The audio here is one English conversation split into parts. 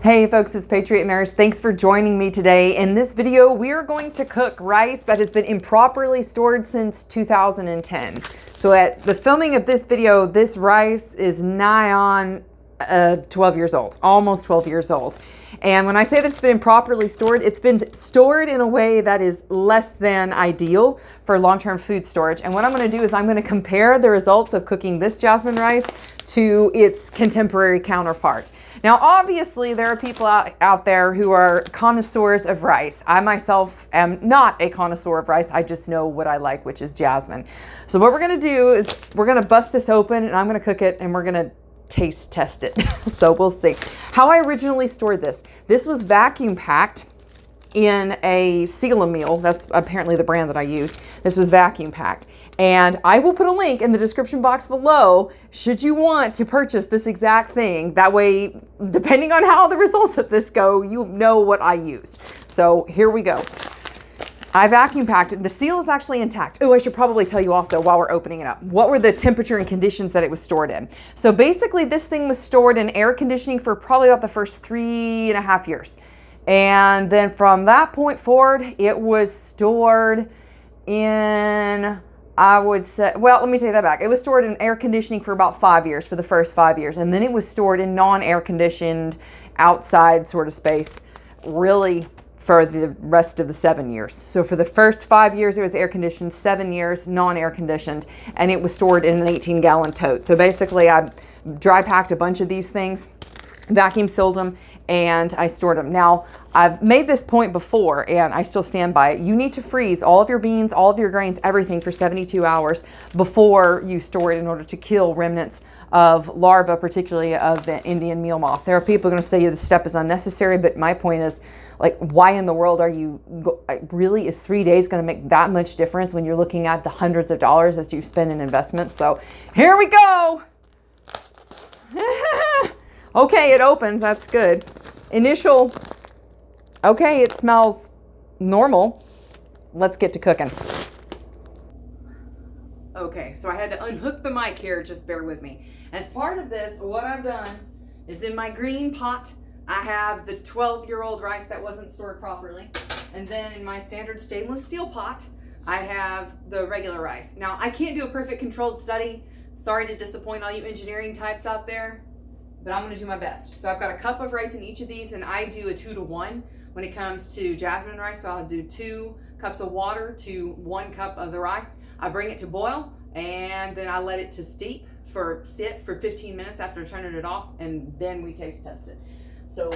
Hey folks, it's Patriot Nurse. Thanks for joining me today. In this video, we are going to cook rice that has been improperly stored since 2010. So at the filming of this video, this rice is nigh on 12 years old, almost 12 years old. And when I say that it's been improperly stored, it's been stored in a way that is less than ideal for long-term food storage. And what I'm going to do is I'm going to compare the results of cooking this jasmine rice to its contemporary counterpart. Now, obviously, there are people out there who are connoisseurs of rice. I myself am not a connoisseur of rice. I just know what I like, which is jasmine. So what we're going to do is we're going to bust this open and I'm going to cook it and we're going to taste test it. So we'll see. How I originally stored this. This was vacuum packed in a Seal-A-Meal. That's apparently the brand that I used. This was vacuum packed. And I will put a link in the description box below should you want to purchase this exact thing. That way, depending on how the results of this go, you know what I used. So here we go. I vacuum packed it. The seal is actually intact. Oh, I should probably tell you also while we're opening it up, what were the temperature and conditions that it was stored in? So basically this thing was stored in air conditioning for probably about the first 3.5 years. And then from that point forward, it was stored in, I would say, well, let me take that back. It was stored in air conditioning for about 5 years, for the first 5 years. And then it was stored in non-air conditioned outside sort of space, really for the rest of the 7 years. So for the first 5 years, it was air conditioned, 7 years non-air conditioned, and it was stored in an 18-gallon tote. So basically I dry packed a bunch of these things, vacuum sealed them, and I stored them. Now, I've made this point before, and I still stand by it. You need to freeze all of your beans, all of your grains, everything for 72 hours before you store it in order to kill remnants of larvae, particularly of the Indian meal moth. There are people going to say this step is unnecessary, but my point is, like, why in the world are you, really, is 3 days going to make that much difference when you're looking at the hundreds of dollars that you spend in investments? So here we go. Okay, it opens. That's good. Initial, okay, it smells normal. Let's get to cooking. Okay, so I had to unhook the mic here. Just bear with me. As part of this, what I've done is in my green pot, I have the 12-year-old rice that wasn't stored properly. And then in my standard stainless steel pot, I have the regular rice. Now, I can't do a perfect controlled study. Sorry to disappoint all you engineering types out there, but I'm going to do my best. So I've got a cup of rice in each of these, and I do a 2-to-1 when it comes to jasmine rice. So I'll do 2 cups of water to 1 cup of the rice. I bring it to boil, and then I let it to sit for 15 minutes after turning it off, and then we taste test it. So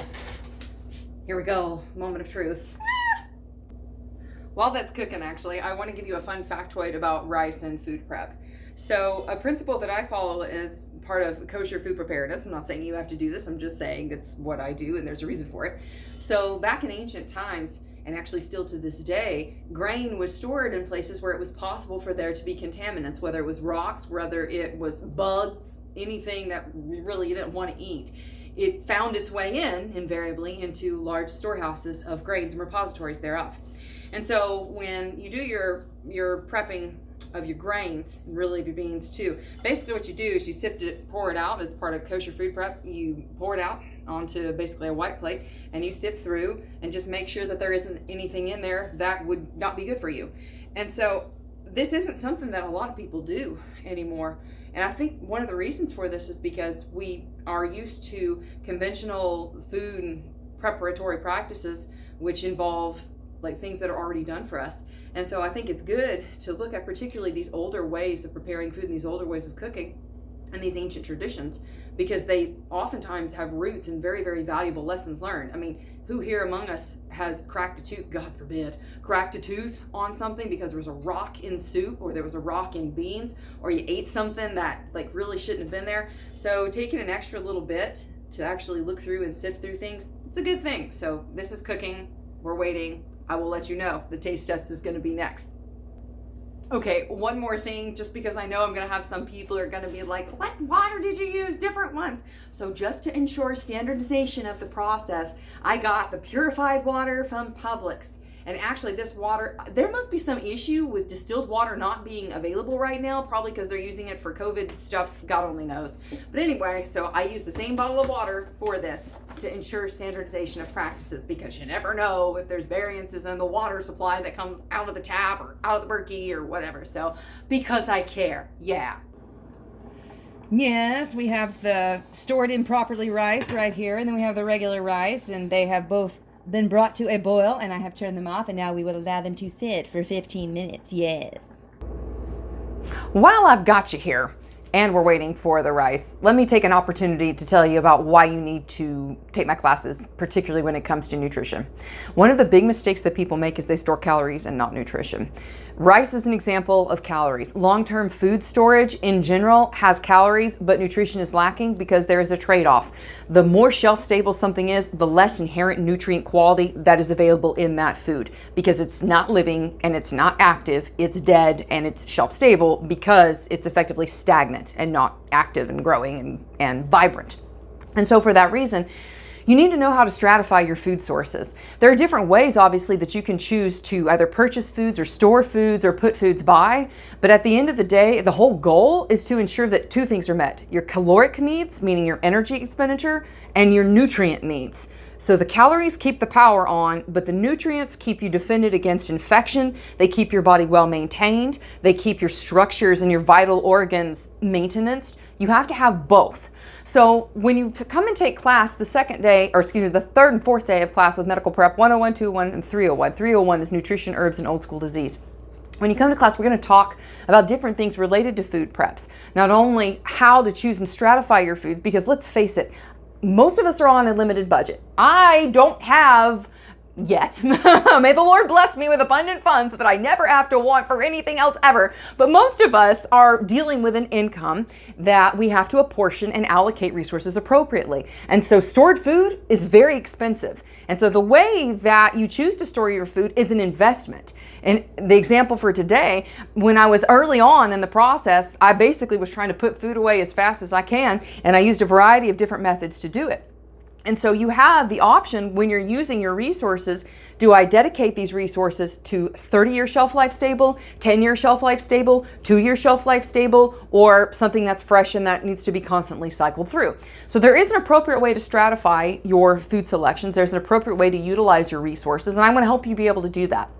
here we go, moment of truth. While that's cooking, actually, I want to give you a fun factoid about rice and food prep. So a principle that I follow is part of kosher food preparedness. I'm not saying you have to do this. I'm just saying it's what I do, and there's a reason for it. So back in ancient times, and actually still to this day, grain was stored in places where it was possible for there to be contaminants, whether it was rocks, whether it was bugs, anything that really you didn't want to eat. It found its way invariably, into large storehouses of grains and repositories thereof. And so when you do your prepping of your grains, really of your beans too, basically what you do is you sift it, pour it out as part of kosher food prep. You pour it out onto basically a white plate, and you sift through and just make sure that there isn't anything in there that would not be good for you. And so this isn't something that a lot of people do anymore. And I think one of the reasons for this is because we are used to conventional food and preparatory practices, which involve like things that are already done for us. And so I think it's good to look at particularly these older ways of preparing food and these older ways of cooking and these ancient traditions, because they oftentimes have roots in very, very valuable lessons learned. I mean, who here among us has cracked a tooth, God forbid, cracked a tooth on something because there was a rock in soup, or there was a rock in beans, or you ate something that like really shouldn't have been there? So taking an extra little bit to actually look through and sift through things, it's a good thing. So this is cooking, we're waiting. I will let you know. The taste test is going to be next. Okay, one more thing, just because I know I'm going to have some people are going to be like, what water did you use? Different ones. So just to ensure standardization of the process, I got the purified water from Publix. And actually this water, there must be some issue with distilled water not being available right now, probably because they're using it for COVID stuff, God only knows. But anyway, so I use the same bottle of water for this to ensure standardization of practices, because you never know if there's variances in the water supply that comes out of the tap or out of the Berkey or whatever. So because I care, yeah. Yes, we have the stored improperly rice right here, and then we have the regular rice, and they have both been brought to a boil, and I have turned them off, and now we will allow them to sit for 15 minutes. Yes. While I've got you here, and we're waiting for the rice, let me take an opportunity to tell you about why you need to take my classes, particularly when it comes to nutrition. One of the big mistakes that people make is they store calories and not nutrition. Rice is an example of calories. Long-term food storage in general has calories, but nutrition is lacking because there is a trade-off. The more shelf-stable something is, the less inherent nutrient quality that is available in that food, because it's not living and it's not active, it's dead and it's shelf-stable because it's effectively stagnant and not active and growing and vibrant. And so for that reason, you need to know how to stratify your food sources. There are different ways, obviously, that you can choose to either purchase foods or store foods or put foods by. But at the end of the day, the whole goal is to ensure that two things are met: your caloric needs, meaning your energy expenditure, and your nutrient needs. So the calories keep the power on, but the nutrients keep you defended against infection. They keep your body well maintained. They keep your structures and your vital organs maintained. You have to have both. So when you come and take class the second day, or excuse me, the third and fourth day of class with Medical Prep 101, 201, and 301. 301 is Nutrition, Herbs, and Old School Disease. When you come to class, we're going to talk about different things related to food preps. Not only how to choose and stratify your foods, because let's face it, most of us are on a limited budget. I don't have yet. May the Lord bless me with abundant funds so that I never have to want for anything else ever. But most of us are dealing with an income that we have to apportion and allocate resources appropriately. And so stored food is very expensive. And so the way that you choose to store your food is an investment. And the example for today, when I was early on in the process, I basically was trying to put food away as fast as I can, and I used a variety of different methods to do it. And so you have the option when you're using your resources: do I dedicate these resources to 30-year shelf life stable, 10-year shelf life stable, 2-year shelf life stable, or something that's fresh and that needs to be constantly cycled through? So there is an appropriate way to stratify your food selections. There's an appropriate way to utilize your resources, and I want to help you be able to do that.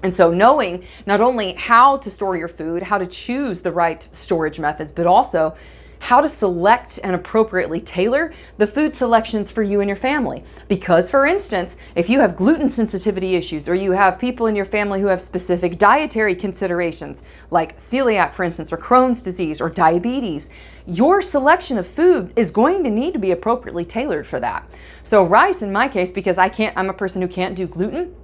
And so knowing not only how to store your food, how to choose the right storage methods, but also how to select and appropriately tailor the food selections for you and your family. Because, for instance, if you have gluten sensitivity issues, or you have people in your family who have specific dietary considerations, like celiac, for instance, or Crohn's disease, or diabetes, your selection of food is going to need to be appropriately tailored for that. So rice, in my case, because I'm a person who can't do gluten,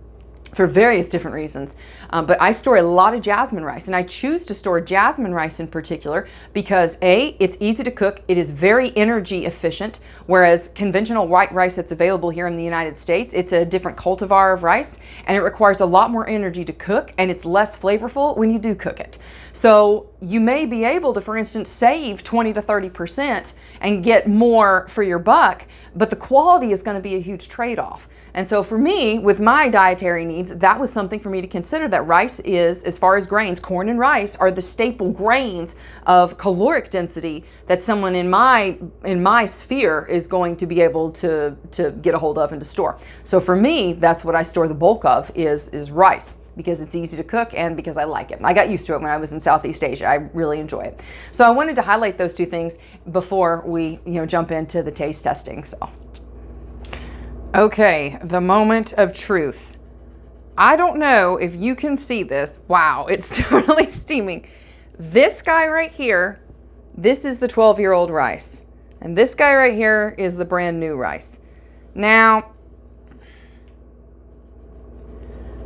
for various different reasons. But I store a lot of jasmine rice, and I choose to store jasmine rice in particular because A, it's easy to cook, it is very energy efficient, whereas conventional white rice that's available here in the United States, it's a different cultivar of rice, and it requires a lot more energy to cook, and it's less flavorful when you do cook it. So you may be able to, for instance, save 20 to 30% and get more for your buck, but the quality is going to be a huge trade-off. And so for me, with my dietary needs, that was something for me to consider, that rice is, as far as grains, corn and rice are the staple grains of caloric density that someone in my sphere is going to be able to get a hold of and to store. So for me, that's what I store the bulk of is rice, because it's easy to cook and because I like it. I got used to it when I was in Southeast Asia. I really enjoy it. So I wanted to highlight those two things before we jump into the taste testing. So. Okay, the moment of truth. I don't know if you can see this. Wow, it's totally steaming. This guy right here, this is the 12-year-old rice. And this guy right here is the brand new rice. Now,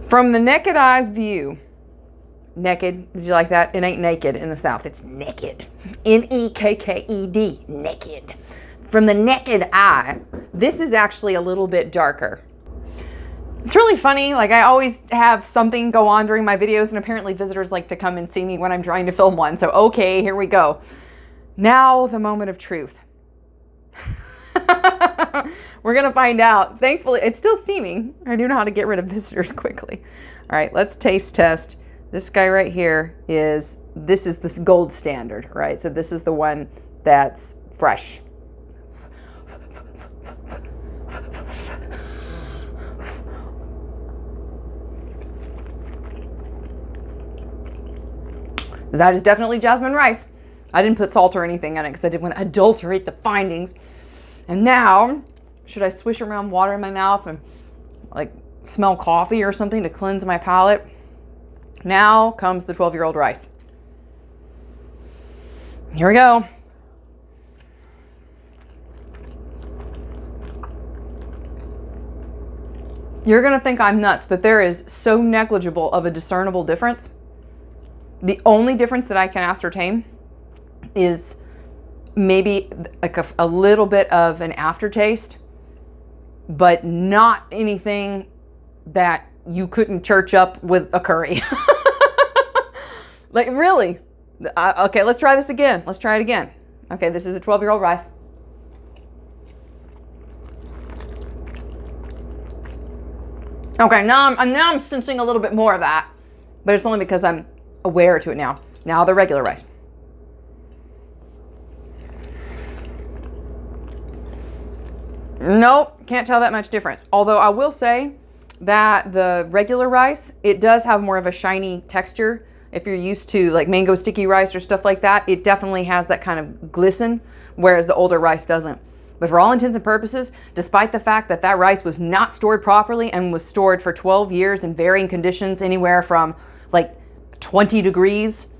from the naked eye's view, naked, did you like that? It ain't naked in the South, it's naked. N-E-K-K-E-D, naked. From the naked eye, this is actually a little bit darker. It's really funny, like I always have something go on during my videos, and apparently visitors like to come and see me when I'm trying to film one. So okay, here we go. Now the moment of truth. We're going to find out. Thankfully, it's still steaming. I do know how to get rid of visitors quickly. All right, let's taste test. This guy right here this is this gold standard, right? So this is the one that's fresh. That is definitely jasmine rice. I didn't put salt or anything in it because I didn't want to adulterate the findings. And now, should I swish around water in my mouth and like smell coffee or something to cleanse my palate? Now comes the 12-year-old rice. Here we go. You're going to think I'm nuts, but there is so negligible of a discernible difference. The only difference that I can ascertain is maybe like a little bit of an aftertaste, but not anything that you couldn't church up with a curry. Like, really? Okay, let's try this again. Let's try it again. Okay, this is the 12-year-old rice. Okay, now I'm sensing a little bit more of that, but it's only because I'm aware to it now. Now the regular rice. Nope, can't tell that much difference. Although I will say that the regular rice, it does have more of a shiny texture. If you're used to like mango sticky rice or stuff like that, it definitely has that kind of glisten, whereas the older rice doesn't. But for all intents and purposes, despite the fact that that rice was not stored properly and was stored for 12 years in varying conditions, anywhere from like 20 degrees,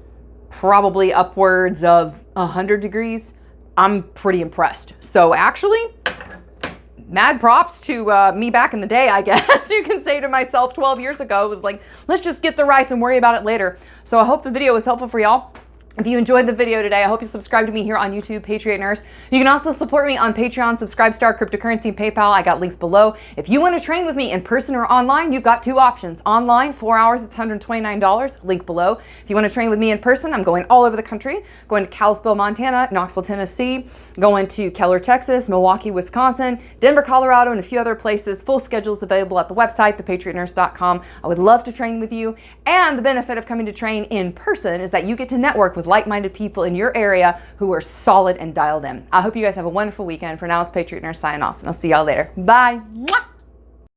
probably upwards of 100 degrees, I'm pretty impressed. So actually, mad props to me back in the day, I guess. You can say to myself 12 years ago, it was like, let's just get the rice and worry about it later. So I hope the video was helpful for y'all. If you enjoyed the video today, I hope you subscribe to me here on YouTube, Patriot Nurse. You can also support me on Patreon, Subscribestar, Cryptocurrency, and PayPal. I got links below. If you want to train with me in person or online, you've got two options. Online, 4 hours, it's $129, link below. If you want to train with me in person, I'm going all over the country. Going to Kalispell, Montana, Knoxville, Tennessee, going to Keller, Texas, Milwaukee, Wisconsin, Denver, Colorado, and a few other places. Full schedules available at the website, thepatriotnurse.com. I would love to train with you. And the benefit of coming to train in person is that you get to network with like-minded people in your area who are solid and dialed in. I hope you guys have a wonderful weekend. For now, it's Patriot Nurse signing off, and I'll see y'all later. Bye. Mwah!